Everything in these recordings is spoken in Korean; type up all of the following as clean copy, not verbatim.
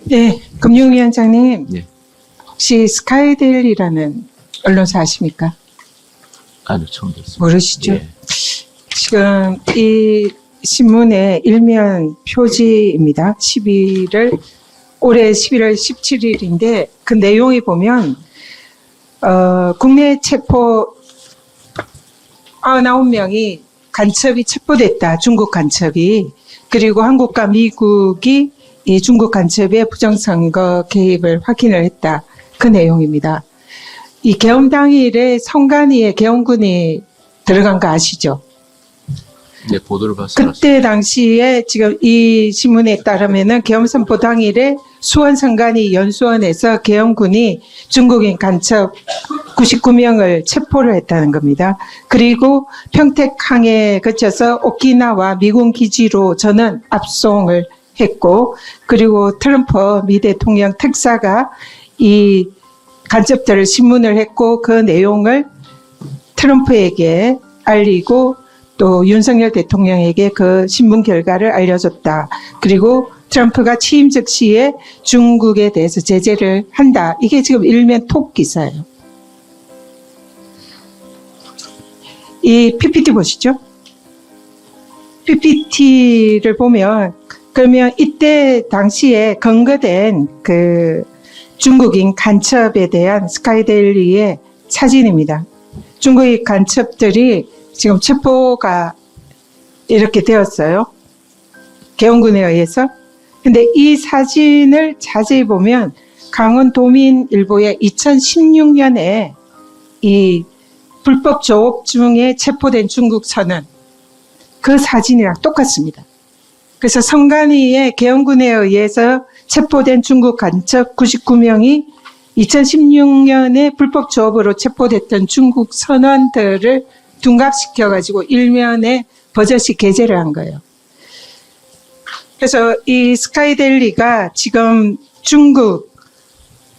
네, 금융위원장님, 예. 혹시 스카이데일리라는 언론사 아십니까? 아니요, 처음 듣습니다. 모르시죠? 예. 지금 이 신문의 일면 표지입니다. 올해 11월 17일인데 그 내용이 보면 국내 체포 99명이 간첩이 체포됐다. 중국 간첩이. 그리고 한국과 미국이 이 중국 간첩의 부정선거 개입을 확인을 했다. 그 내용입니다. 이 계엄 당일에 성간이에 계엄군이 들어간 거 아시죠? 네, 보도를 봤어요. 그때 당시에 지금 이 신문에 따르면은 계엄 선포 당일에 수원 성간이 연수원에서 계엄군이 중국인 간첩 99명을 체포를 했다는 겁니다. 그리고 평택항에 거쳐서 오키나와 미군 기지로 전원 압송을 했고, 그리고 트럼프 미 대통령 특사가 이 간첩들을 신문을 했고 그 내용을 트럼프에게 알리고 또 윤석열 대통령에게 그 신문 결과를 알려줬다. 그리고 트럼프가 취임 즉시에 중국에 대해서 제재를 한다. 이게 지금 일면 톡 기사예요. 이 PPT 보시죠. PPT를 보면 그러면 이때 당시에 근거된 그 중국인 간첩에 대한 스카이데일리의 사진입니다. 중국인 간첩들이 지금 체포가 이렇게 되었어요. 계엄군에 의해서. 근데 이 사진을 자세히 보면 강원도민일보의 2016년에 이 불법 조업 중에 체포된 중국 선원 그 사진이랑 똑같습니다. 그래서 성간이의 계엄군에 의해서 체포된 중국 간첩 99명이 2016년에 불법 조업으로 체포됐던 중국 선원들을 둔갑시켜가지고 일면에 버젓이 게재를 한 거예요. 그래서 이 스카이데일리가 지금 중국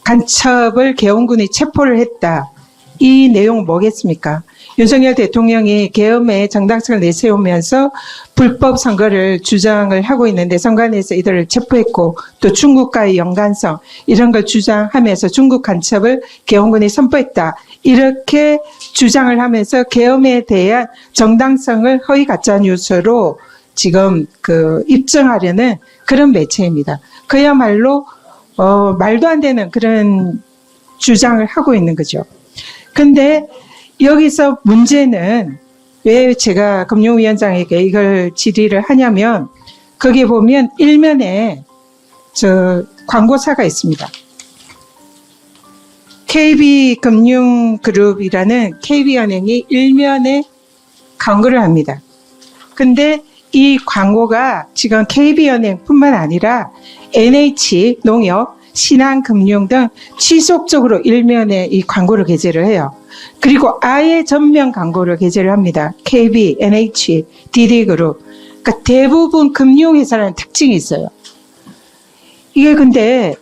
간첩을 계엄군이 체포를 했다. 이 내용은 뭐겠습니까? 윤석열 대통령이 계엄의 정당성을 내세우면서 불법 선거를 주장을 하고 있는데 선관위에서 이들을 체포했고 또 중국과의 연관성 이런 걸 주장하면서 중국 간첩을 계엄군이 선포했다. 이렇게 주장을 하면서 계엄에 대한 정당성을 허위 가짜 뉴스로 지금 입증하려는 그런 매체입니다. 그야말로 말도 안 되는 그런 주장을 하고 있는 거죠. 근데 여기서 문제는 왜 제가 금융위원장에게 이걸 질의를 하냐면 거기에 보면 일면에 광고사가 있습니다. KB금융그룹이라는 KB은행이 일면에 광고를 합니다. 근데 이 광고가 지금 KB은행뿐만 아니라 NH, 농협, 신한금융 등 지속적으로 일면에 이 광고를 게재를 해요. 그리고 아예 전면 광고를 게재를 합니다. KB, NH, DD그룹. 그러니까 대부분 금융회사라는 특징이 있어요. 이게 근데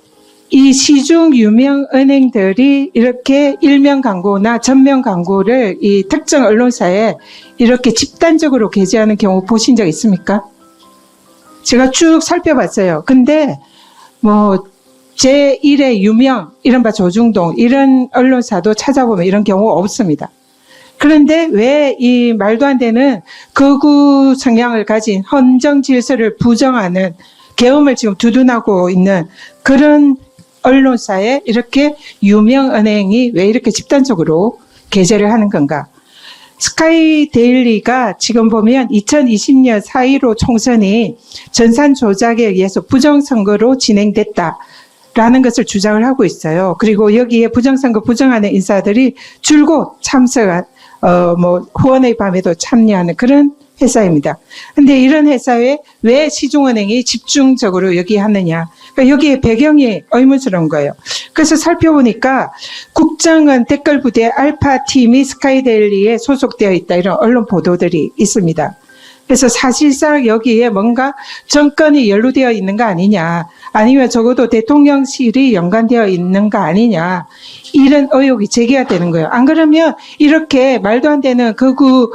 이 시중 유명 은행들이 이렇게 일면 광고나 전면 광고를 이 특정 언론사에 이렇게 집단적으로 게재하는 경우 보신 적 있습니까? 제가 쭉 살펴봤어요. 근데 제1의 유명, 이른바 조중동, 이런 언론사도 찾아보면 이런 경우가 없습니다. 그런데 왜 이 말도 안 되는 극우 성향을 가진 헌정 질서를 부정하는 계엄을 지금 두둔하고 있는 그런 언론사에 이렇게 유명 은행이 왜 이렇게 집단적으로 게재를 하는 건가? 스카이데일리가 지금 보면 2020년 4.15 총선이 전산 조작에 의해서 부정선거로 진행됐다. 라는 것을 주장을 하고 있어요. 그리고 여기에 부정선거 부정하는 인사들이 줄곧 참석한, 후원의 밤에도 참여하는 그런 회사입니다. 근데 이런 회사에 왜 시중은행이 집중적으로 여기 하느냐. 그러니까 여기에 배경이 의문스러운 거예요. 그래서 살펴보니까 국정원 댓글부대 알파팀이 스카이데일리에 소속되어 있다. 이런 언론 보도들이 있습니다. 그래서 사실상 여기에 뭔가 정권이 연루되어 있는 거 아니냐, 아니면 적어도 대통령실이 연관되어 있는 거 아니냐, 이런 의혹이 제기가 되는 거예요. 안 그러면 이렇게 말도 안 되는 극우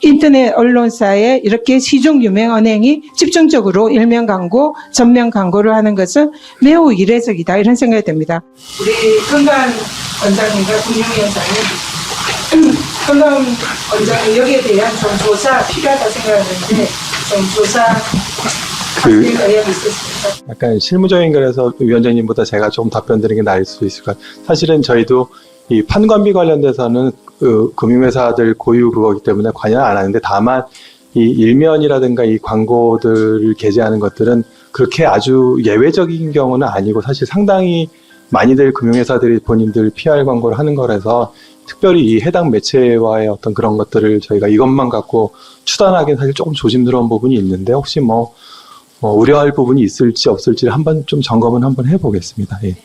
인터넷 언론사에 이렇게 시중 유명 은행이 집중적으로 일면 광고, 전면 광고를 하는 것은 매우 이례적이다 이런 생각이 듭니다. 우리 건강 원장님과 금융위원장님, 건강 원장님 여기에 대한 좀 조사 필요하다 생각하는데 좀 조사 하실 의향이 있으십니까? 약간 실무적인 거라서 위원장님보다 제가 좀 답변 드리는 게 나을 수 있을 것 같아요. 사실은 저희도 이 판관비 관련돼서는 금융회사들 고유 그거기 때문에 관여 안 하는데 다만 이 일면이라든가 이 광고들을 게재하는 것들은 그렇게 아주 예외적인 경우는 아니고 사실 상당히 많이들 금융회사들이 본인들 PR 광고를 하는 거라서 특별히 이 해당 매체와의 어떤 그런 것들을 저희가 이것만 갖고 추단하기는 사실 조금 조심스러운 부분이 있는데 혹시 우려할 부분이 있을지 없을지 한번 좀 점검은 한번 해보겠습니다. 예.